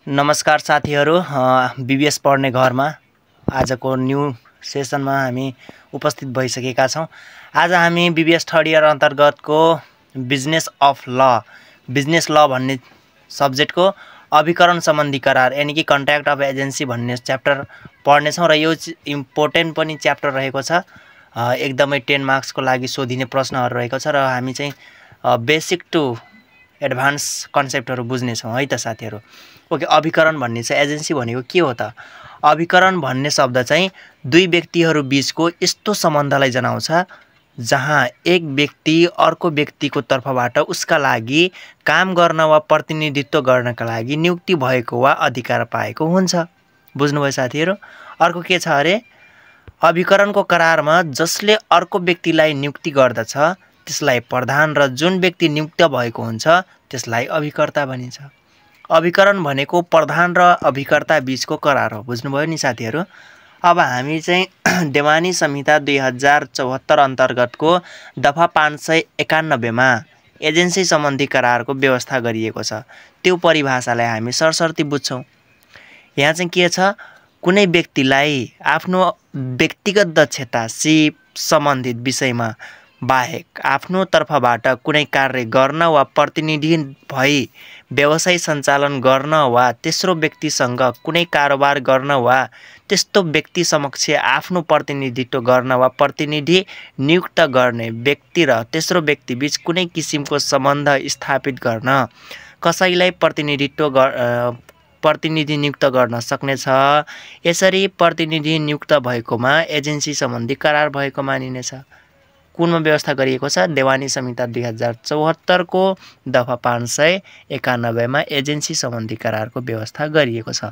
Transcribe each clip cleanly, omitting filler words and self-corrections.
नमस्कार साथीहरू, बीबीएस पढ्ने घरमा आजको न्यू सेसनमा हामी उपस्थित भइसकेका छौं। आज हामी बीबीएस थर्ड इयर अन्तर्गतको बिजनेस ल भन्ने सब्जेक्टको अभिकरण सम्बन्धी करार यानी कि कन्ट्र्याक्ट अफ एजेन्सी भन्ने च्याप्टर पढ्ने छौं र यो इम्पोर्टेन्ट पनि च्याप्टर रहेको छ। एकदमै 10 मार्क्सको लागि सोधिने प्रश्नहरु रहेको छ र हामी चाहिँ बेसिक टु एडभान्स कन्सेप्टहरु बुझ्ने छौं है त साथीहरु। ओके, अभिकरण भन्ने चाहिँ एजेन्सी भनेको के हो त? अभिकरण भन्ने शब्द चाहिँ दुई व्यक्तिहरु बीचको यस्तो सम्बन्धलाई जनाउँछ जहाँ एक व्यक्ति अर्को व्यक्तिको तर्फबाट उसका लागि काम गर्न वा प्रतिनिधित्व गर्नका लागि नियुक्ति भएको वा अधिकार पाएको हुन्छ। बुझ्नुभयो साथीहरु? अर्को के छ अरे, अभिकरणको करारमा जसले अर्को व्यक्तिलाई नियुक्ति गर्दछ त्यसलाई प्रधान र जुन व्यक्ति नियुक्त भएको हुन्छ त्यसलाई अभिकर्ता भनिन्छ। अभिकरण भनेको प्रधान र अभिकर्ता बीचको करार हो। बुझ्नुभयो नि साथीहरु? अब हामी चाहिँ देवानी संहिता 2074 अन्तर्गतको दफा 591 मा एजेन्सी सम्बन्धी करारको व्यवस्था गरिएको छ। त्यो परिभाषालाई हामी सरसर्ती बुझ्छौं। यहाँ चाहिँ के छ, कुनै व्यक्तिलाई आफ्नो व्यक्तिगत दक्षता सिप सम्बन्धित विषयमा बाहेक आफ्नो तर्फबाट कुनै कार्य गर्न वा प्रतिनिधि भई व्यवसाय सञ्चालन गर्न वा तेस्रो व्यक्तिसँग कुनै कारोबार गर्न वा त्यस्तो व्यक्ति समक्ष आफ्नो प्रतिनिधित्व गर्न वा प्रतिनिधि नियुक्त गर्ने व्यक्ति र तेस्रो व्यक्ति बीच कुनै किसिमको सम्बन्ध स्थापित गर्न कसैलाई प्रतिनिधि नियुक्त गर्न सक्नेछ। यसरी प्रतिनिधि नियुक्त भएकोमा एजेन्सी सम्बन्धी करार भएको मानिनेछ। कुनमा व्यवस्था गरिएको छ? देवानी संहिता 2074 को दफा 591 मा एजेन्सी सम्बन्धी करारको व्यवस्था गरिएको छ।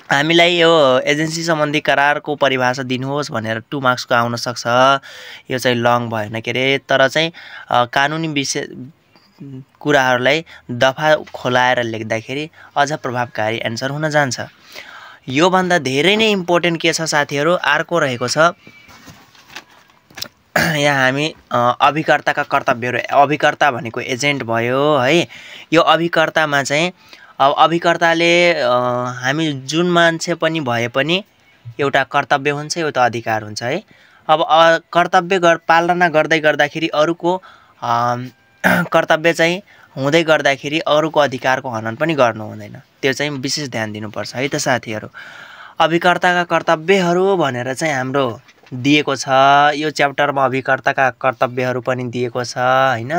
हामीलाई यो एजेन्सी सम्बन्धी करारको परिभाषा दिनुहोस् भनेर 2 मार्क्सको आउन सक्छ। यो चाहिँ लङ भएन के रे, तर चाहिँ कानुनी विषय कुराहरुलाई दफा खोलाएर लेख्दाखेरि अझ प्रभावकारी एन्सर हुन जान्छ। यो भन्दा धेरै नै इम्पोर्टेन्ट के छ साथीहरु, अर्को रहेको छ यहाँ हामी अभिकर्ताका कर्तव्यहरु। अभिकर्ता भनेको एजेन्ट भयो है। यो अभिकर्तामा चाहिँ अब अभिकर्ताले हामी जुन मान्छे पनि भए पनि एउटा कर्तव्य हुन्छ, एउटा अधिकार हुन्छ है। अब कर्तव्य पालना गर्दै गर्दाखेरि अरूको कर्तव्य चाहिँ हुँदै गर्दाखेरि अरूको अधिकारको हनन पनि गर्नु हुँदैन। त्यो चाहिँ विशेष ध्यान दिनुपर्छ है त साथीहरु। अभिकर्ताका कर्तव्यहरु भनेर चाहिँ हाम्रो दिएको छ। यो च्याप्टरमा अभिकर्ताका कर्तव्यहरु पनि दिएको छ हैन।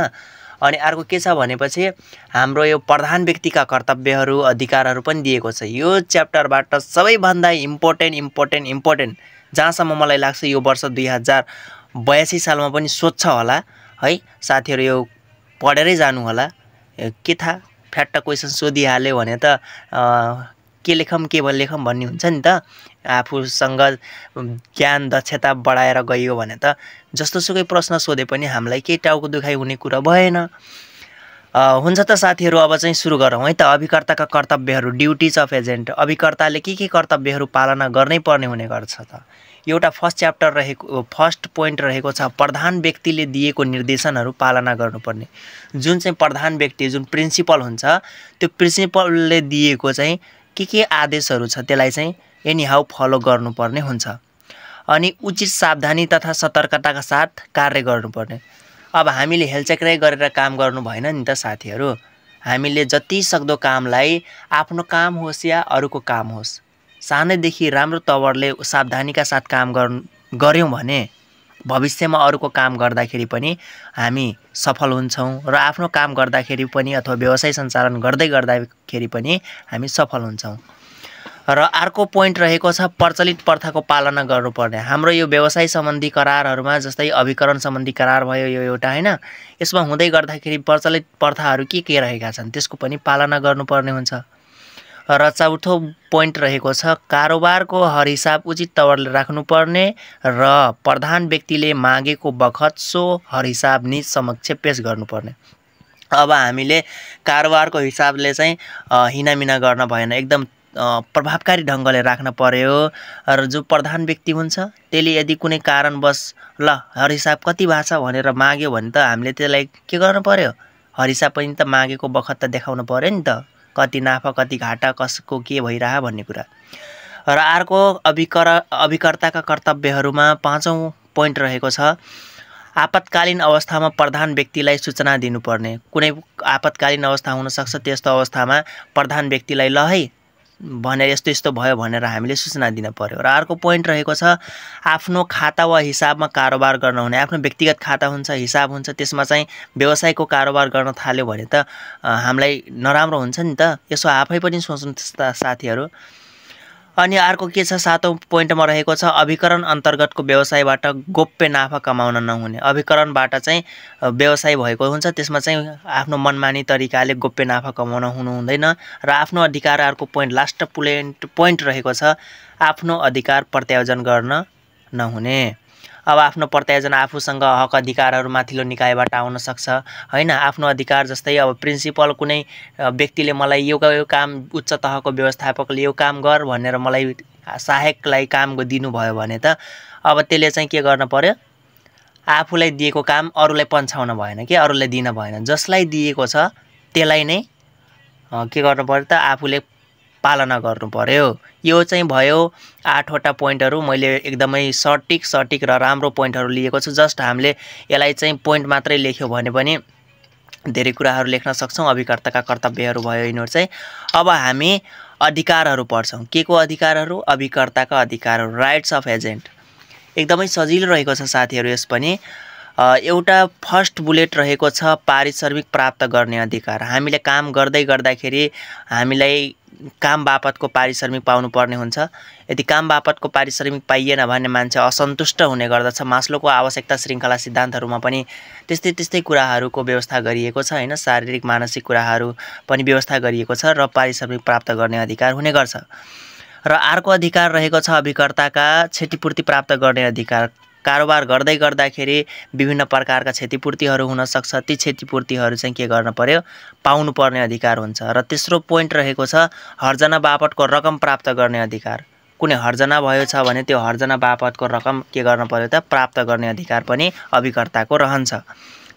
अनि अर्को के छ भनेपछि हाम्रो यो प्रधान व्यक्तिका कर्तव्यहरु अधिकारहरु पनि दिएको छ। यो च्याप्टरबाट सबैभन्दा इम्पोर्टेन्ट जहाँसम्म मलाई लाग्छ यो वर्ष 2082 सालमा पनि सोध्छ होला है साथीहरु। यो पढेरै जानु होला। के थाहा फ्याट्ट क्वेशन सोधिहाल्यो भने त के लेखम के लेखम भन्ने हुन्छ नि त। आफूसँग ज्ञान दक्षता बढाएर गइयो भने त जस्तोसुकै प्रश्न सोधे पनि हामीलाई केही टाउको दुखाइ हुने कुरा भएन। हुन्छ त साथीहरु, अब चाहिँ सुरु गरौँ है त। अभिकर्ताका कर्तव्यहरु, ड्युटीज अफ एजेन्ट। अभिकर्ताले के कर्तव्यहरु पालना गर्नै पर्ने हुने गर्छ त? एउटा फर्स्ट पोइन्ट रहेको छ, प्रधान व्यक्तिले दिएको निर्देशनहरु पालना गर्नुपर्ने। जुन चाहिँ प्रधान व्यक्ति, जुन प्रिन्सिपल हुन्छ, त्यो प्रिन्सिपलले दिएको चाहिँ के आदेशहरु छ त्यसलाई चाहिँ एनी हाउ फलो गर्नुपर्ने हुन्छ। अनि उचित सावधानी तथा सतर्कताका साथ कार्य गर्नुपर्ने। अब हामीले हेलचक्राइ गरेर काम गर्नु भएन नि त साथीहरु। हामीले जति सक्दो कामलाई आफ्नो काम होस् या अरूको काम होस्, सानैदेखि राम्रो तवरले सावधानीका साथ काम गर्यौं भने भविष्यमा अरूको काम गर्दाखेरि पनि हामी सफल हुन्छौं र आफ्नो काम गर्दाखेरि पनि अथवा व्यवसाय सञ्चालन गर्दाखेरि पनि हामी सफल हुन्छौं। र अर्को पोइन्ट रहेको छ, प्रचलित प्रथाको पालना गर्नुपर्ने। हाम्रो यो व्यवसाय सम्बन्धी करारहरुमा जस्तै अभिकरण सम्बन्धी करार भयो यो एउटा हैन, यसमा हुँदै गर्दाखेरि प्रचलित प्रथाहरु के रहेका छन् त्यसको पनि पालना गर्नुपर्ने हुन्छ। र चौथो पोइन्ट रहेको छ, कारोबारको हरहिसाब उचित तवरले राख्नुपर्ने र प्रधान व्यक्तिले मागेको बखत सो हरहिसाब निज समक्ष पेश गर्नुपर्ने। अब हामीले कारोबारको हिसाबले चाहिँ हिनामिना गर्न भएन, एकदम प्रभावकारी ढंगले राख्न पर्यो। र जो प्रधान व्यक्ति हुन्छ त्यसले यदि कुनै कारणवश ल हरहिसाब कति भएको छ भनेर माग्यो भने त हामीले त्यसलाई के गर्नु पर्यो, हरहिसाब पनि त मागेको बखत त देखाउनु पर्यो नि त कति नाफा कति घाटा कसको के भइरह भन्ने कुरा। र अर्को अभिकर्ताका कर्तव्यहरूमा 5औं पोइन्ट रहेको छ आपतकालीन अवस्थामा प्रधान व्यक्तिलाई सूचना दिनुपर्ने। कुनै आपतकालीन अवस्था हुन सक्छ, त्यस्तो अवस्थामा प्रधान व्यक्तिलाई ल है भनेर यस्तो यस्तो भयो भनेर हामीले सूचना दिन पर्यो। र अर्को पोइन्ट रहेको छ आफ्नो खाता वा हिसाबमा कारोबार गर्न हुने। आफ्नो व्यक्तिगत खाता हुन्छ, हिसाब हुन्छ, त्यसमा चाहिँ व्यवसायको कारोबार गर्न थाल्यो भने त हामीलाई नराम्रो हुन्छ नि त। यसो आफै पनि सोच्नु साथीहरू। अनि अर्को के छ 7औं पोइन्टमा रहेको छ अभिकरण अन्तर्गतको व्यवसायबाट गोप्य नाफा कमाउन नहुने। अभिकरणबाट चाहिँ व्यवसाय भएको हुन्छ, त्यसमा चाहिँ आफ्नो मनमानी तरिकाले गोप्य नाफा कमाउन हुनु हुँदैन। र आफ्नो अधिकार अर्को पोइन्ट लास्ट पोइन्ट रहेको छ आफ्नो अधिकार प्रत्यायोजन गर्न नहुने। अब आफ्नो प्रत्यायोजन आफूसँग हक अधिकारहरू माथिल्लो निकायबाट आउन सक्छ हैन। आफ्नो अधिकार जस्तै अब प्रिन्सिपल कुनै व्यक्तिले मलाई यो काम उच्च तहको व्यवस्थापकले यो काम गर भनेर मलाई सहायकलाई काम दिनुभयो भने त अब त्यसले चाहिँ के गर्न पर्यो, आफूलाई दिएको काम अरूलाई पन्छाउन भएन कि अरूलाई दिन भएन। जसलाई दिएको छ त्यसलाई नै के गर्नु पर्यो त आफूले पालना गर्नु पर्यो। यो चाहिँ भयो 8वटा पोइन्टहरू। मैले एकदमै सटिक र राम्रो पोइन्टहरू लिएको छु। जस्ट हामीले यसलाई चाहिँ पोइन्ट मात्रै लेख्यो भने पनि धेरै कुराहरू लेख्न सक्छौँ। अभिकर्ताका कर्तव्यहरू भयो यिनीहरू चाहिँ। अब हामी अधिकारहरू पढ्छौँ। के को अधिकारहरू? अभिकर्ताका अधिकारहरू, राइट्स अफ एजेन्ट। एकदमै सजिलो रहेको छ साथीहरू। यस पनि एउटा फर्स्ट बुलेट रहेको छ पारिश्रमिक प्राप्त गर्ने अधिकार। हामीले काम गर्दै गर्दाखेरि हामीलाई काम बापतको पारिश्रमिक पाउनु पर्ने हुन्छ। यदि काम बापतको पारिश्रमिक पाइएन भने मान्छे असन्तुष्ट हुने गर्दछ। मास्लोको आवश्यकता श्रृङ्खला सिद्धान्तहरूमा पनि त्यस्तै कुराहरूको व्यवस्था गरिएको छ हैन। शारीरिक मानसिक कुराहरू पनि व्यवस्था गरिएको छ र पारिश्रमिक प्राप्त गर्ने अधिकार हुने गर्छ। र अर्को अधिकार रहेको छ अभिकर्ताका क्षतिपूर्ति प्राप्त गर्ने अधिकार। कारोबार गर्दै गर्दाखेरि विभिन्न प्रकारका क्षतिपूर्तिहरू हुन सक्छ। ती क्षतिपूर्तिहरू चाहिँ के गर्न पर्यो, पाउनु पर्ने अधिकार हुन्छ। र तेस्रो पोइन्ट रहेको छ हर्जना बापतको रकम प्राप्त गर्ने अधिकार। कुनै हर्जना भयो छ भने त्यो हर्जना बापतको रकम के गर्न पर्यो त प्राप्त गर्ने अधिकार पनि अभिकर्ताको रहन्छ।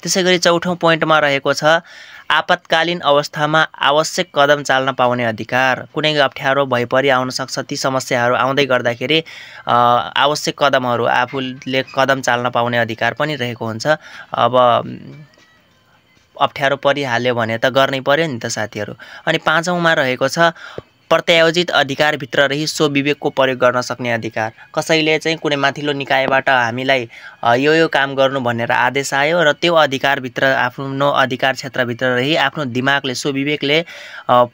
त्यसैगरी चौथो पोइन्टमा रहेको छ आपतकालीन अवस्थामा आवश्यक कदम चाल्न पाउने अधिकार। कुनै अप्ठ्यारो भइपरि आउन सक्छ, ती समस्याहरू आउँदै गर्दाखेरि आवश्यक कदमहरू आफूले कदम चाल्न पाउने अधिकार पनि रहेको हुन्छ। अब अप्ठ्यारो परिहाल्यो भने त गर्नै पर्यो नि त साथीहरू। अनि 5औंमा रहेको छ प्रत्यायोजित अधिकारभित्र रही स्वविवेकको प्रयोग गर्न सक्ने अधिकार। कसैले चाहिँ कुनै माथिल्लो निकायबाट हामीलाई यो काम गर्नु भनेर आदेश आयो र त्यो अधिकारभित्र आफ्नो अधिकार क्षेत्रभित्र रही आफ्नो दिमागले स्वविवेकले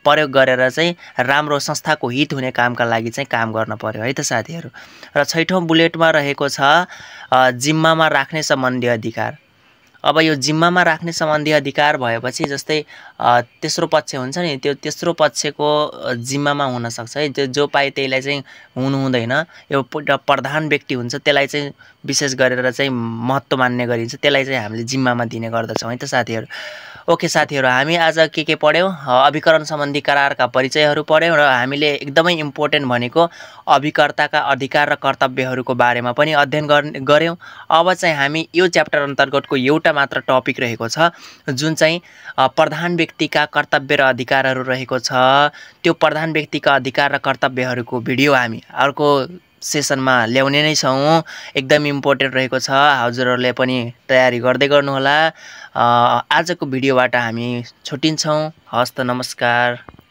प्रयोग गरेर चाहिँ राम्रो संस्थाको हित हुने कामका लागि चाहिँ काम गर्न पर्यो है त साथीहरू। र 6औं बुलेटमा रहेको छ जिम्मामा राख्ने सम्बन्धी अधिकार। अब यो जिम्मामा राख्ने सम्बन्धी अधिकार भएपछि जस्तै तेस्रो पक्ष हुन्छ नि, त्यो तेस्रो पक्षको जिम्मामा हुन सक्छ है। त्यो जो पाए त्यहीलाई चाहिँ हुनु हुँदैन। यो प्रधान व्यक्ति हुन्छ, त्यसलाई चाहिँ विशेष गरेर चाहिँ महत्त्व मान्ने गरिन्छ, त्यसलाई चाहिँ हामीले जिम्मामा दिने गर्दछौँ है त साथीहरू। ओके साथीहरू, हामी आज के पढ्यौँ? अभिकरण सम्बन्धी करारका परिचयहरू पढ्यौँ र हामीले एकदमै इम्पोर्टेन्ट भनेको अभिकर्ताका अधिकार र कर्तव्यहरूको बारेमा पनि अध्ययन गऱ्यौँ। अब चाहिँ हामी यो च्याप्टर अन्तर्गतको एउटा मात्र टपिक रहेको छ जुन चाहिँ प्रधान व्यक्तिका कर्तव्य र अधिकारहरू रहेको छ। त्यो प्रधान व्यक्तिका अधिकार र कर्तव्यहरूको भिडियो हामी अर्को सेसनमा ल्याउने नै छौँ। एकदम इम्पोर्टेन्ट रहेको छ। हजुरहरूले पनि तयारी गर्दै गर्नुहोला। आजको भिडियोबाट हामी छुट्टिन्छौँ। हस्त नमस्कार।